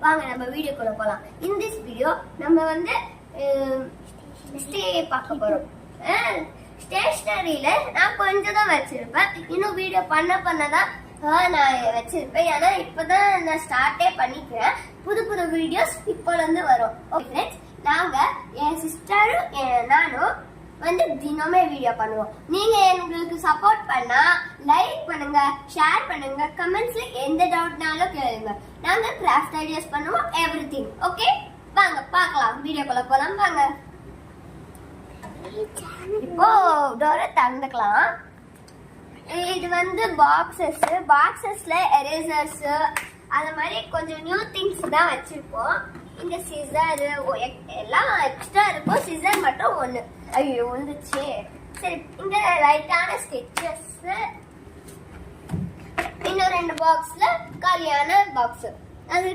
வாங்க நம்ம வீடியோக்குள்ள போலாம். இன் திஸ் வீடியோ நம்ம வந்து ஸ்டே பார்க்க போறோம். ஸ்டேஷனரியில நான் கொஞ்சம் தான் வச்சிருப்பேன். இன்னும் வீடியோ பண்ணதான் நான் வச்சிருப்பேன். ஏன்னா இப்பதான் நான் ஸ்டார்டே பண்ணிக்கிறேன். புது வீடியோஸ் இப்போல இருந்து வரும். ஓகே ஃப்ரெண்ட்ஸ், நாங்க என் சிஸ்டரும் நானும் வந்து தினமே வீடியோ பண்ணுவோம். நீங்க எங்களுக்கு சப்போர்ட் பண்ணா லைக் பண்ணுங்க, ஷேர் பண்ணுங்க, கமெண்ட்ஸ்ல எந்த டவுட்னாலும் கேளுங்க. நாங்க கிராஃப்ட் ஐடியாஸ் பண்ணுவோம், எவ்ரிதிங். ஓகே, வாங்க பார்க்கலாம், வீடியோக்குள்ள போலாம் வாங்க. இப்போ டோரை திறந்துக்கலாம். இது வந்து பாக்ஸஸ்ல எரேசர்ஸ் அந்த மாதிரி கொஞ்சம் நியூ திங்ஸ் தான் வச்சிருப்போம். இங்க சிசர் எல்லாம் எக்ஸ்ட்ரா இருக்கும். சிசர் மட்டும் ஒண்ணு. ஐயோ வந்துச்சு. சரி, இங்க லைட்டான ஸ்கெட்சஸ், இன்னும் 2 பாக்ஸ்ல காலியான பாக்ஸ். அது